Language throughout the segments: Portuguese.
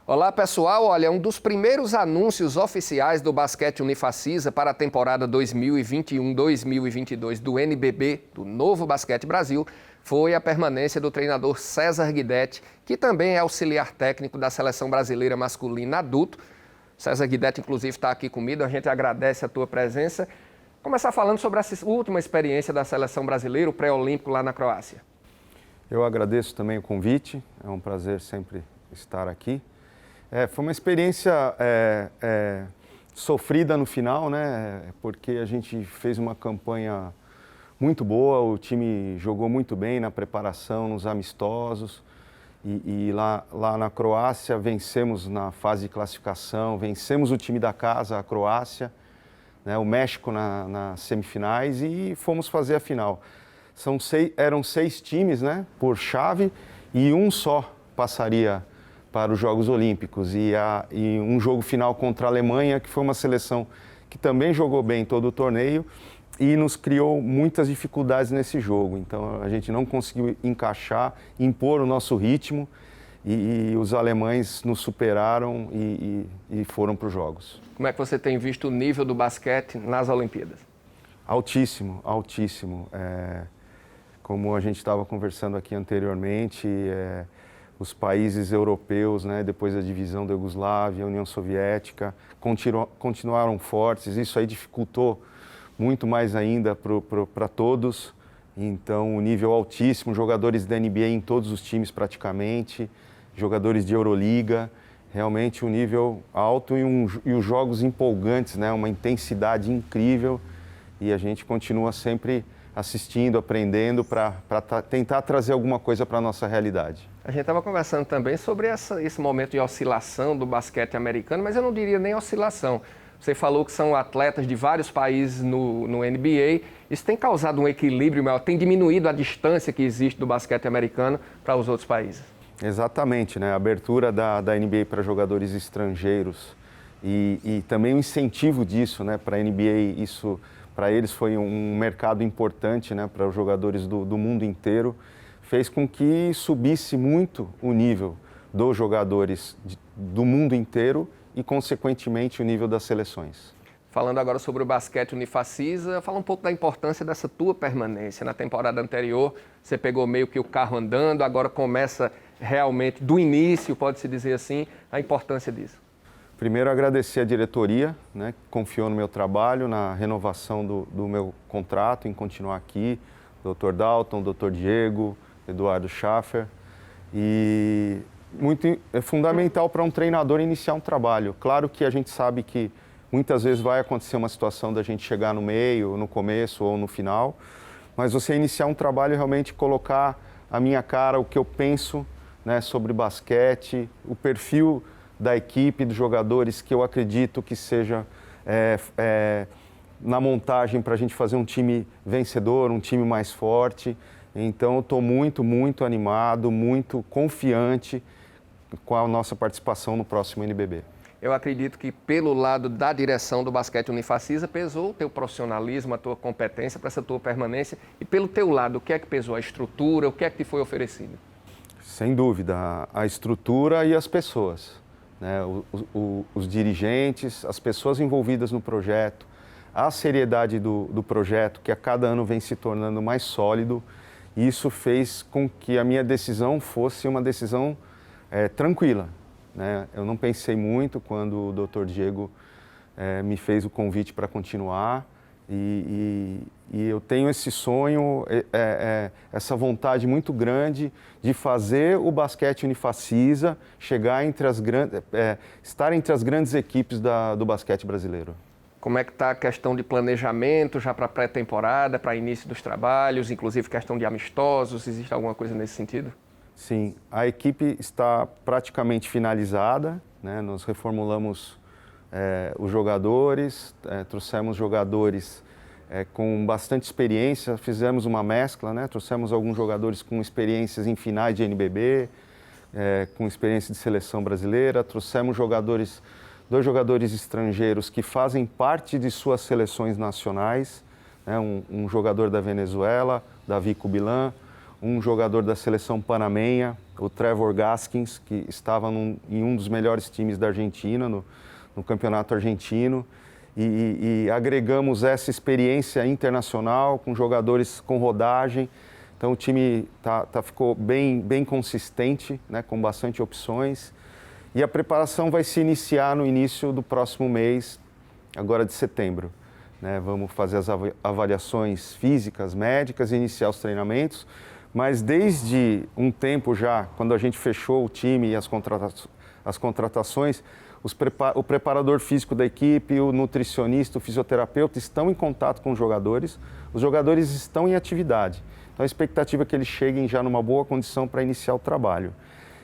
Olá pessoal, olha, um dos primeiros anúncios oficiais do basquete Unifacisa para a temporada 2021-2022 do NBB, do Novo Basquete Brasil, foi a permanência do treinador César Guidetti, que também é auxiliar técnico da Seleção Brasileira Masculina Adulto. César Guidetti, inclusive, está aqui comigo, a gente agradece a tua presença. Começar falando sobre essa última experiência da Seleção Brasileira, o pré-olímpico lá na Croácia. Eu agradeço também o convite, é um prazer sempre estar aqui. Foi uma experiência sofrida no final, né? Porque a gente fez uma campanha muito boa, o time jogou muito bem na preparação, nos amistosos. E lá na Croácia vencemos na fase de classificação, vencemos o time da casa, a Croácia, né? O México nas semifinais e fomos fazer a final. Eram 6 times, né, por chave e um só passaria para os Jogos Olímpicos e um jogo final contra a Alemanha, que foi uma seleção que também jogou bem todo o torneio e nos criou muitas dificuldades nesse jogo. Então a gente não conseguiu encaixar, impor o nosso ritmo e os alemães nos superaram e foram para os Jogos. Como é que você tem visto o nível do basquete nas Olimpíadas? Altíssimo, altíssimo. Como a gente estava conversando aqui anteriormente, os países europeus, né, depois da divisão da Iugoslávia, a União Soviética, continuaram fortes. Isso aí dificultou muito mais ainda para todos. Então, um nível altíssimo, jogadores da NBA em todos os times praticamente, jogadores de Euroliga, realmente um nível alto e os jogos empolgantes, né, uma intensidade incrível. E a gente continua sempre assistindo, aprendendo para tentar trazer alguma coisa para a nossa realidade. A gente estava conversando também sobre esse momento de oscilação do basquete americano, mas eu não diria nem oscilação. Você falou que são atletas de vários países no NBA. Isso tem causado um equilíbrio maior, tem diminuído a distância que existe do basquete americano para os outros países. Exatamente, né? A abertura da NBA para jogadores estrangeiros e também o incentivo disso, né, para a NBA, isso para eles foi um mercado importante, né, para os jogadores do mundo inteiro, fez com que subisse muito o nível dos jogadores do mundo inteiro e, consequentemente, o nível das seleções. Falando agora sobre o basquete Unifacisa, fala um pouco da importância dessa tua permanência. Na temporada anterior, você pegou meio que o carro andando, agora começa realmente do início, pode-se dizer assim, a importância disso. Primeiro, agradecer a diretoria, né, que confiou no meu trabalho, na renovação do meu contrato, em continuar aqui, Dr. Dalton, Dr. Diego, Eduardo Schaffer. E é fundamental para um treinador iniciar um trabalho. Claro que a gente sabe que muitas vezes vai acontecer uma situação da gente chegar no meio, no começo ou no final, mas você iniciar um trabalho e realmente colocar a minha cara, o que eu penso, né, sobre basquete, o perfil da equipe, dos jogadores que eu acredito que seja na montagem para a gente fazer um time vencedor, um time mais forte. Então eu estou muito, muito animado, muito confiante com a nossa participação no próximo NBB. Eu acredito que pelo lado da direção do basquete Unifacisa pesou o teu profissionalismo, a tua competência para essa tua permanência. E pelo teu lado, o que é que pesou? A estrutura, o que é que te foi oferecido? Sem dúvida, a estrutura e as pessoas, né? Os dirigentes, as pessoas envolvidas no projeto, a seriedade do projeto, que a cada ano vem se tornando mais sólido. Isso fez com que a minha decisão fosse uma decisão tranquila, né? Eu não pensei muito quando o Dr. Diego me fez o convite para continuar e eu tenho esse sonho, essa vontade muito grande de fazer o basquete Unifacisa chegar estar entre as grandes equipes do basquete brasileiro. Como é que está a questão de planejamento já para a pré-temporada, para início dos trabalhos, inclusive questão de amistosos? Existe alguma coisa nesse sentido? Sim, a equipe está praticamente finalizada, né? Nós reformulamos os jogadores, trouxemos jogadores com bastante experiência, fizemos uma mescla, né? Trouxemos alguns jogadores com experiências em finais de NBB, com experiência de seleção brasileira, trouxemos dois jogadores estrangeiros que fazem parte de suas seleções nacionais, né? Um jogador da Venezuela, Davi Cubilán, um jogador da seleção panamenha, o Trevor Gaskins, que estava em um dos melhores times da Argentina, no campeonato argentino, e agregamos essa experiência internacional com jogadores com rodagem. Então o time ficou bem consistente, né, com bastante opções. E a preparação vai se iniciar no início do próximo mês, agora de setembro. Né? Vamos fazer as avaliações físicas, médicas e iniciar os treinamentos. Mas desde um tempo já, quando a gente fechou o time e as contratações, o preparador físico da equipe, o nutricionista, o fisioterapeuta estão em contato com os jogadores estão em atividade. Então a expectativa é que eles cheguem já numa boa condição para iniciar o trabalho.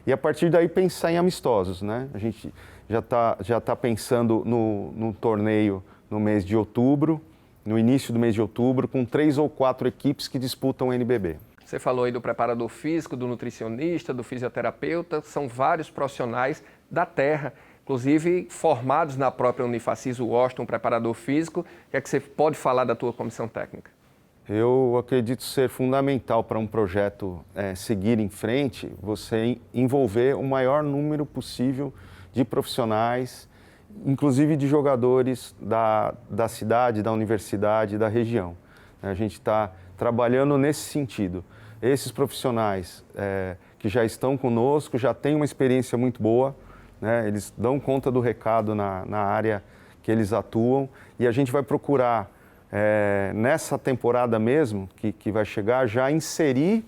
E a partir daí pensar em amistosos, né? A gente já tá pensando no torneio no mês de outubro, no início do mês de outubro, com 3 ou 4 equipes que disputam o NBB. Você falou aí do preparador físico, do nutricionista, do fisioterapeuta, são vários profissionais da terra, inclusive formados na própria Unifacis, o Washington, preparador físico. O que é que você pode falar da tua comissão técnica? Eu acredito ser fundamental para um projeto seguir em frente, você envolver o maior número possível de profissionais, inclusive de jogadores da cidade, da universidade, da região. A gente está trabalhando nesse sentido. Esses profissionais que já estão conosco, já têm uma experiência muito boa, né? Eles dão conta do recado na área que eles atuam e a gente vai procurar, nessa temporada mesmo, que vai chegar, já inserir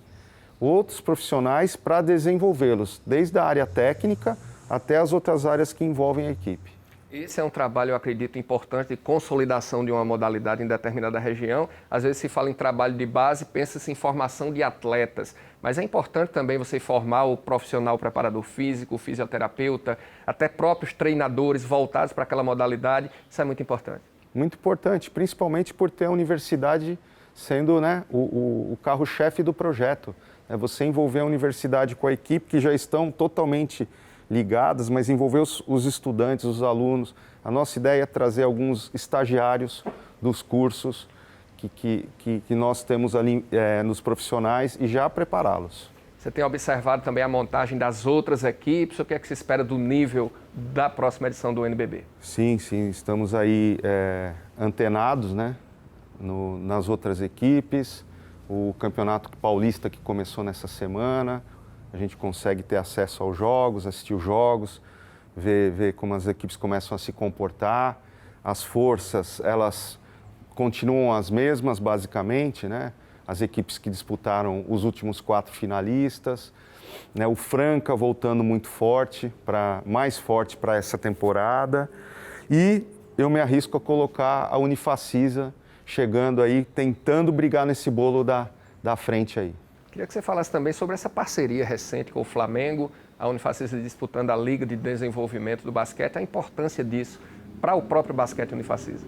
outros profissionais para desenvolvê-los, desde a área técnica até as outras áreas que envolvem a equipe. Esse é um trabalho, eu acredito, importante de consolidação de uma modalidade em determinada região. Às vezes se fala em trabalho de base, pensa-se em formação de atletas, mas é importante também você formar o profissional preparador físico, o fisioterapeuta, até próprios treinadores voltados para aquela modalidade. Isso é muito importante. Muito importante, principalmente por ter a universidade sendo, né, o carro-chefe do projeto. É você envolver a universidade com a equipe, que já estão totalmente ligadas, mas envolver os estudantes, os alunos. A nossa ideia é trazer alguns estagiários dos cursos que nós temos ali nos profissionais e já prepará-los. Você tem observado também a montagem das outras equipes? O que é que se espera do nível da próxima edição do NBB? Sim, estamos aí antenados, né, nas outras equipes. O Campeonato Paulista que começou nessa semana, a gente consegue ter acesso aos jogos, assistir os jogos, ver como as equipes começam a se comportar. As forças, elas continuam as mesmas, basicamente, né? As equipes que disputaram os últimos 4 finalistas, né? O Franca voltando muito forte, mais forte para essa temporada. E eu me arrisco a colocar a Unifacisa chegando aí, tentando brigar nesse bolo da frente aí. Queria que você falasse também sobre essa parceria recente com o Flamengo, a Unifacisa disputando a Liga de Desenvolvimento do Basquete, a importância disso para o próprio basquete Unifacisa.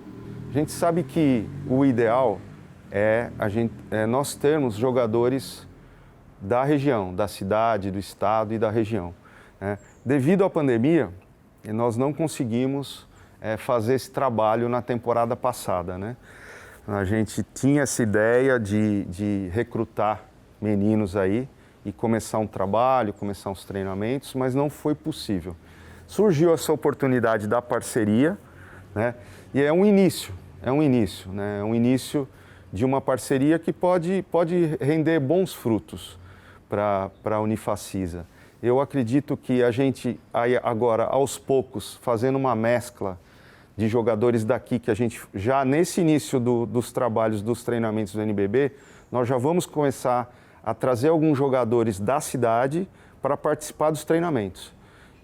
A gente sabe que o ideal é nós termos jogadores da região, da cidade, do estado e da região, né? Devido à pandemia, nós não conseguimos fazer esse trabalho na temporada passada, né? A gente tinha essa ideia de recrutar meninos aí e começar um trabalho, começar uns treinamentos, mas não foi possível. Surgiu essa oportunidade da parceria, né? E é um início, né? É um início de uma parceria que pode render bons frutos para a Unifacisa. Eu acredito que a gente, agora, aos poucos, fazendo uma mescla de jogadores daqui, que a gente já nesse início dos trabalhos, dos treinamentos do NBB, nós já vamos começar a trazer alguns jogadores da cidade para participar dos treinamentos.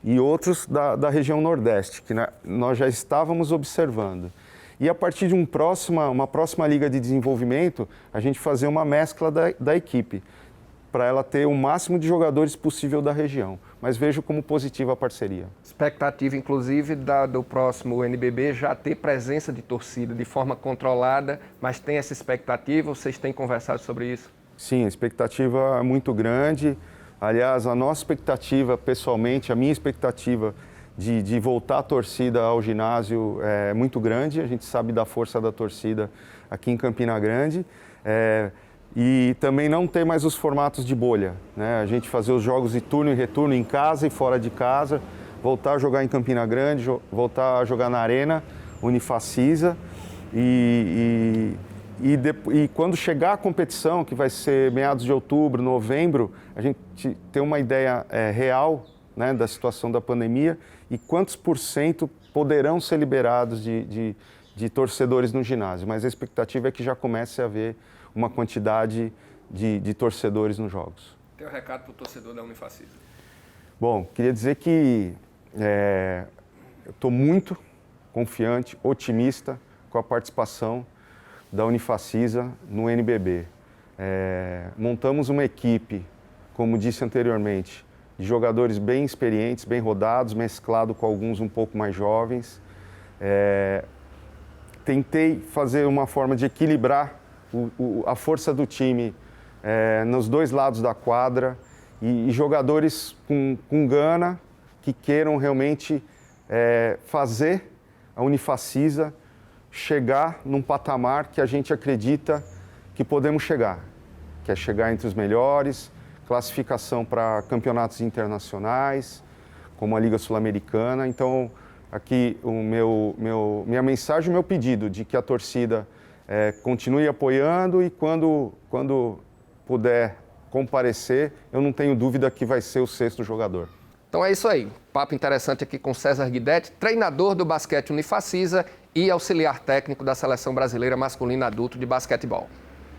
E outros da região Nordeste, que nós já estávamos observando. E a partir de uma próxima liga de desenvolvimento, a gente fazer uma mescla da equipe, para ela ter o máximo de jogadores possível da região. Mas vejo como positiva a parceria. Expectativa, inclusive, do próximo NBB já ter presença de torcida de forma controlada, mas tem essa expectativa? Vocês têm conversado sobre isso? Sim, a expectativa é muito grande. Aliás, a nossa expectativa, pessoalmente, a minha expectativa de voltar a torcida ao ginásio é muito grande. A gente sabe da força da torcida aqui em Campina Grande. e também não ter mais os formatos de bolha, né? A gente fazer os jogos de turno e retorno em casa e fora de casa, voltar a jogar em Campina Grande, voltar a jogar na Arena Unifacisa e quando chegar a competição, que vai ser meados de outubro, novembro, a gente ter uma ideia real, né, da situação da pandemia e quantos % poderão ser liberados de torcedores no ginásio. Mas a expectativa é que já comece a haver uma quantidade de torcedores nos jogos. Tem um recado para o torcedor da Unifacisa. Bom, queria dizer que eu estou muito confiante, otimista com a participação da Unifacisa no NBB. Montamos uma equipe, como disse anteriormente, de jogadores bem experientes, bem rodados, mesclado com alguns um pouco mais jovens. Tentei fazer uma forma de equilibrar a força do time nos dois lados da quadra e jogadores com gana que queiram realmente fazer a Unifacisa chegar num patamar que a gente acredita que podemos chegar, que é chegar entre os melhores, classificação para campeonatos internacionais, como a Liga Sul-Americana. Então, aqui minha mensagem, o meu pedido de que a torcida continue apoiando e quando puder comparecer, eu não tenho dúvida que vai ser o 6º jogador. Então é isso aí, papo interessante aqui com César Guidetti, treinador do basquete Unifacisa e auxiliar técnico da Seleção Brasileira Masculina Adulto de Basquetebol.